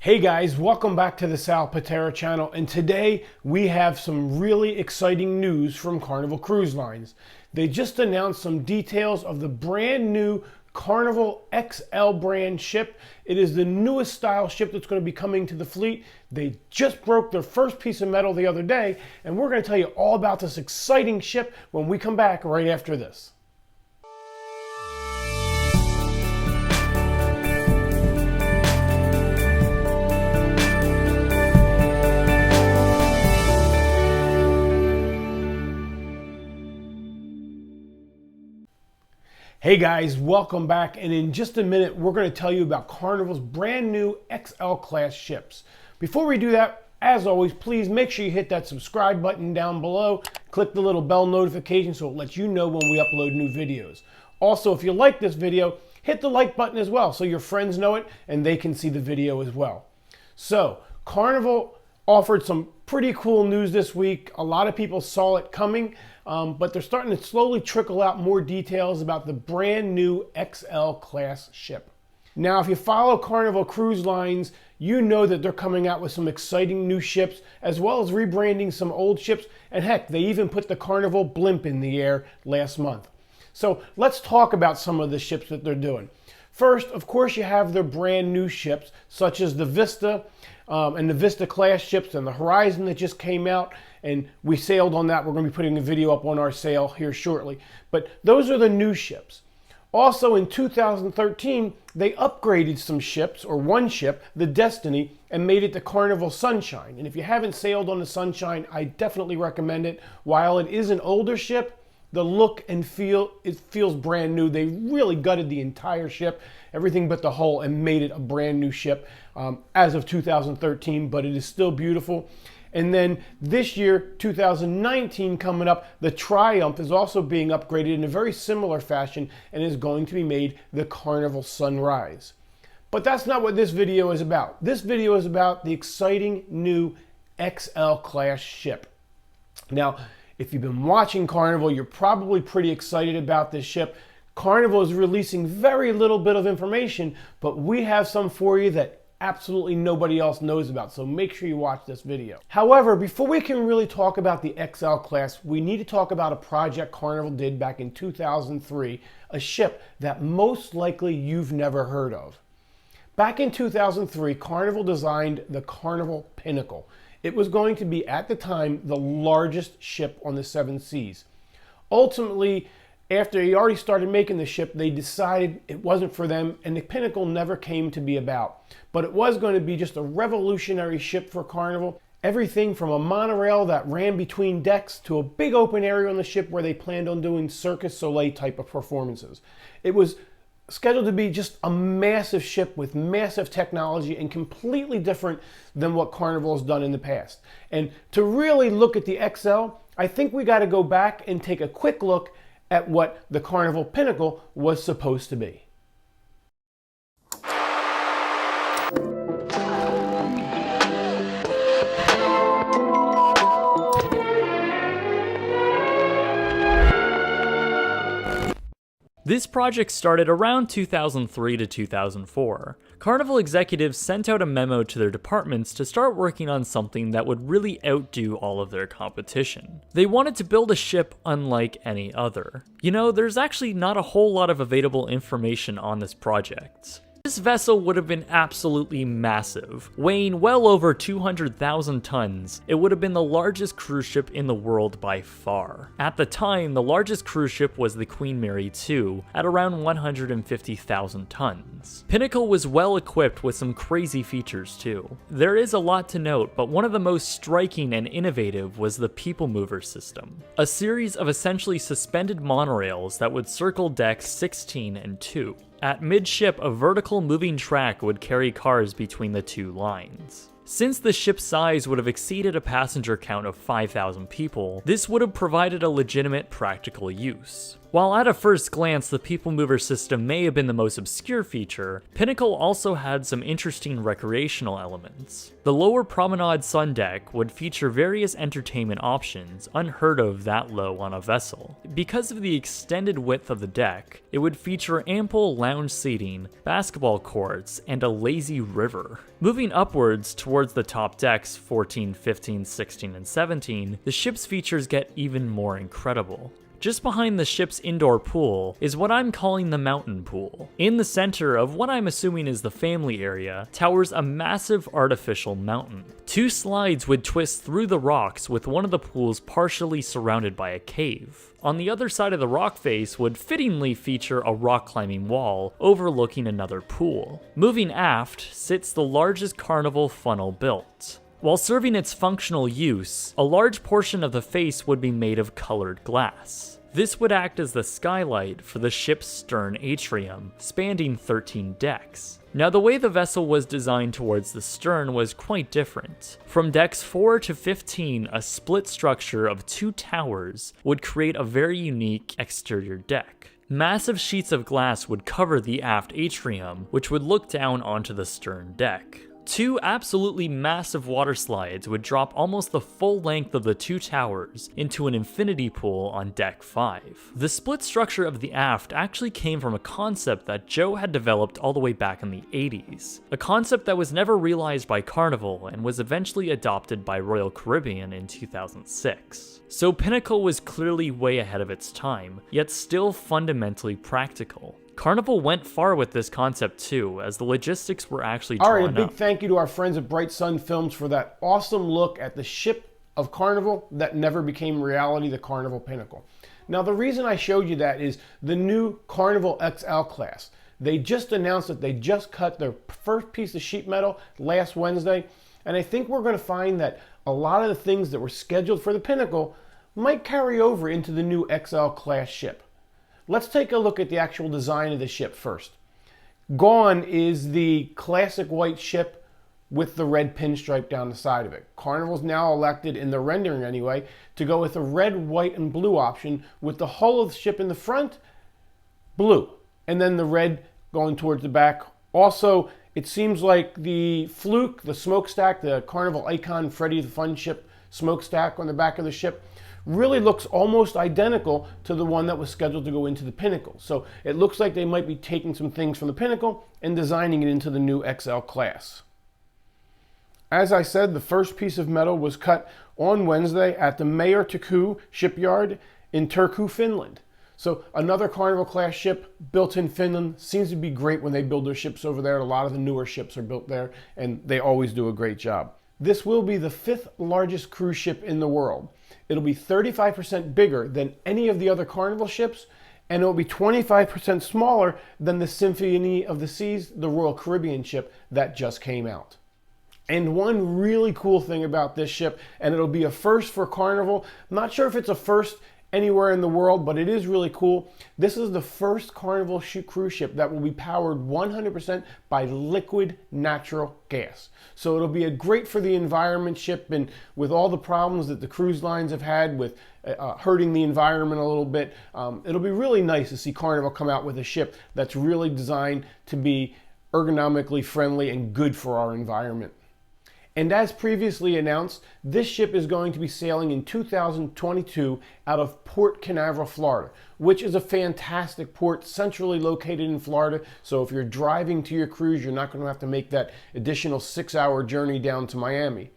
Hey guys, welcome back to the Sal Pitera channel, and today we have some really exciting news from Carnival Cruise Lines. They just announced some details of the brand new Carnival XL brand ship. It is the newest style ship that's going to be coming to the fleet. They just broke their first piece of metal the other day, and we're going to tell you all about this exciting ship when we come back right after this. Hey guys, welcome back, and in just a minute we're going to tell you about Carnival's brand new XL class ships. Before we do that, as always, please make sure you hit that subscribe button down below, click the little bell notification so it lets you know when we upload new videos. Also, if you like this video, hit the like button as well so your friends know it and they can see the video as well. So, Carnival offered some pretty cool news this week. A lot of people saw it coming. But they're starting to slowly trickle out more details about the brand new XL class ship. Now, if you follow Carnival Cruise Lines, you know that they're coming out with some exciting new ships, as well as rebranding some old ships. And heck, they even put the Carnival blimp in the air last month. So let's talk about some of the ships that they're doing. First, of course, you have their brand new ships, such as the Vista and the Vista class ships and the Horizon that just came out. And we sailed on that. We're going to be putting a video up on our sail here shortly. But those are the new ships. Also in 2013, they upgraded some ships, or one ship, the Destiny, and made it the Carnival Sunshine. And if you haven't sailed on the Sunshine, I definitely recommend it. While it is an older ship, the look and feel, it feels brand new. They really gutted the entire ship, everything but the hull, and made it a brand new ship as of 2013, but it is still beautiful. And then this year, 2019 coming up, the Triumph is also being upgraded in a very similar fashion and is going to be made the Carnival Sunrise. But that's not what this video is about. This video is about the exciting new XL class ship. Now, if you've been watching Carnival, you're probably pretty excited about this ship. Carnival is releasing very little bit of information, but we have some for you that absolutely nobody else knows about, so make sure you watch this video. However, before we can really talk about the XL class, we need to talk about a project Carnival did back in 2003, a ship that most likely you've never heard of. Back in 2003, Carnival designed the Carnival Pinnacle. It was going to be, at the time, the largest ship on the seven seas. Ultimately, after he already started making the ship, they decided it wasn't for them, and the Pinnacle never came to be about. But it was going to be just a revolutionary ship for Carnival. Everything from a monorail that ran between decks to a big open area on the ship where they planned on doing Cirque du Soleil type of performances. It was scheduled to be just a massive ship with massive technology and completely different than what Carnival has done in the past. And to really look at the XL, I think we got to go back and take a quick look at what the Carnival Pinnacle was supposed to be. This project started around 2003 to 2004. Carnival executives sent out a memo to their departments to start working on something that would really outdo all of their competition. They wanted to build a ship unlike any other. You know, there's actually not a whole lot of available information on this project. This vessel would have been absolutely massive, weighing well over 200,000 tons. It would have been the largest cruise ship in the world by far. At the time, the largest cruise ship was the Queen Mary II, at around 150,000 tons. Pinnacle was well equipped with some crazy features too. There is a lot to note, but one of the most striking and innovative was the People Mover system, a series of essentially suspended monorails that would circle decks 16 and 2. At midship, a vertical moving track would carry cars between the two lines. Since the ship's size would have exceeded a passenger count of 5,000 people, this would have provided a legitimate practical use. While at a first glance the people mover system may have been the most obscure feature, Pinnacle also had some interesting recreational elements. The lower promenade sun deck would feature various entertainment options unheard of that low on a vessel. Because of the extended width of the deck, it would feature ample lounge seating, basketball courts, and a lazy river. Moving upwards towards the top decks 14, 15, 16, and 17, the ship's features get even more incredible. Just behind the ship's indoor pool is what I'm calling the mountain pool. In the center of what I'm assuming is the family area towers a massive artificial mountain. 2 slides would twist through the rocks with one of the pools partially surrounded by a cave. On the other side of the rock face would fittingly feature a rock climbing wall overlooking another pool. Moving aft sits the largest Carnival funnel built. While serving its functional use, a large portion of the face would be made of colored glass. This would act as the skylight for the ship's stern atrium, spanning 13 decks. Now, the way the vessel was designed towards the stern was quite different. From decks 4 to 15, a split structure of 2 towers would create a very unique exterior deck. Massive sheets of glass would cover the aft atrium, which would look down onto the stern deck. 2 absolutely massive water slides would drop almost the full length of the 2 towers into an infinity pool on deck 5. The split structure of the aft actually came from a concept that Joe had developed all the way back in the 80s, a concept that was never realized by Carnival and was eventually adopted by Royal Caribbean in 2006. So Pinnacle was clearly way ahead of its time, yet still fundamentally practical. Carnival went far with this concept too, as the logistics were actually drawn up. All right, a big thank you to our friends at Bright Sun Films for that awesome look at the ship of Carnival that never became reality, the Carnival Pinnacle. Now, the reason I showed you that is the new Carnival XL class. They just announced that they just cut their first piece of sheet metal last Wednesday, and I think we're going to find that a lot of the things that were scheduled for the Pinnacle might carry over into the new XL class ship. Let's take a look at the actual design of the ship first. Gone is the classic white ship with the red pinstripe down the side of it. Carnival's now elected, in the rendering anyway, to go with a red, white, and blue option, with the hull of the ship in the front, blue, and then the red going towards the back. Also, it seems like the fluke, the smokestack, the Carnival Icon Freddy the Fun Ship smokestack on the back of the ship, really looks almost identical to the one that was scheduled to go into the Pinnacle. So it looks like they might be taking some things from the Pinnacle and designing it into the new XL class. As I said, the first piece of metal was cut on Wednesday at the Mayor Turku shipyard in Turku, Finland. So another Carnival class ship built in Finland. Seems to be great when they build their ships over there. A lot of the newer ships are built there, and they always do a great job. This will be the 5th largest cruise ship in the world. It'll be 35% bigger than any of the other Carnival ships, and it'll be 25% smaller than the Symphony of the Seas, the Royal Caribbean ship that just came out. And one really cool thing about this ship, and it'll be a first for Carnival, I'm not sure if it's a first anywhere in the world, but it is really cool. This is the first Carnival cruise ship that will be powered 100% by liquid natural gas. So it'll be a great for the environment ship, and with all the problems that the cruise lines have had with hurting the environment a little bit, it'll be really nice to see Carnival come out with a ship that's really designed to be ergonomically friendly and good for our environment. And as previously announced, this ship is going to be sailing in 2022 out of Port Canaveral, Florida, which is a fantastic port centrally located in Florida. So if you're driving to your cruise, you're not going to have to make that additional 6-hour journey down to Miami.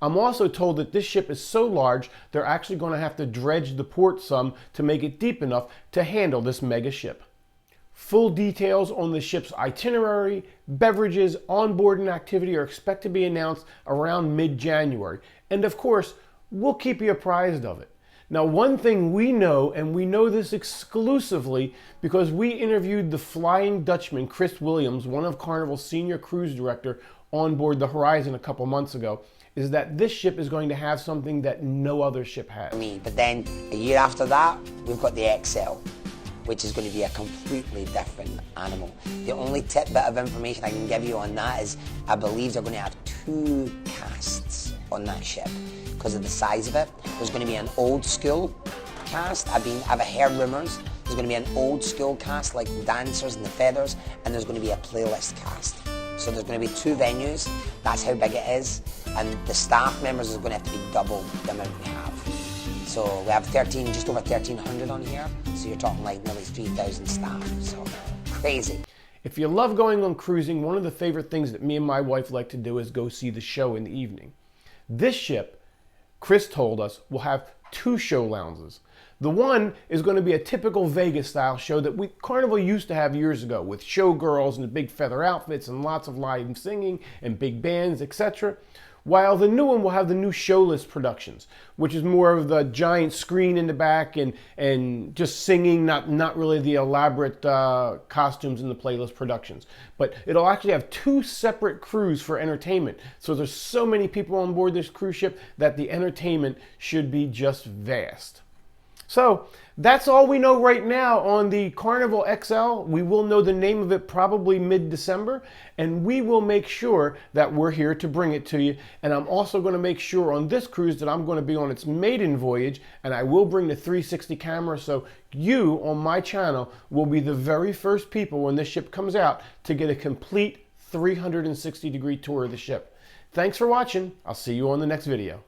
I'm also told that this ship is so large, they're actually going to have to dredge the port some to make it deep enough to handle this mega ship. Full details on the ship's itinerary, beverages, onboard, and activity are expected to be announced around mid-January. And of course, we'll keep you apprised of it. Now, one thing we know, and we know this exclusively because we interviewed the Flying Dutchman, Chris Williams, one of Carnival's senior cruise director, on board the Horizon a couple months ago, is that this ship is going to have something that no other ship has. But then a year after that, we've got the XL, which is going to be a completely different animal. The only tidbit of information I can give you on that is I believe they're going to have 2 casts on that ship because of the size of it. There's going to be an old school cast. I've heard rumours. There's There's going to be an old school cast like the dancers and the feathers, and there's going to be a playlist cast. So there's going to be 2 venues, that's how big it is, and the staff members is going to have to be double the amount we have. So we have just over 1,300 on here, so you're talking like nearly 3,000 staff, so crazy. If you love going on cruising, one of the favorite things that me and my wife like to do is go see the show in the evening. This ship, Chris told us, will have 2 show lounges. The one is going to be a typical Vegas style show that Carnival used to have years ago, with showgirls and big feather outfits and lots of live singing and big bands, etc. While the new one will have the new showless productions, which is more of the giant screen in the back and just singing, not really the elaborate costumes in the playlist productions. But it'll actually have 2 separate crews for entertainment. So there's so many people on board this cruise ship that the entertainment should be just vast. So that's all we know right now on the Carnival XL. We will know the name of it probably mid-December, and we will make sure that we're here to bring it to you. And I'm also going to make sure on this cruise that I'm going to be on its maiden voyage, and I will bring the 360 camera, so you on my channel will be the very first people when this ship comes out to get a complete 360-degree tour of the ship. Thanks for watching. I'll see you on the next video.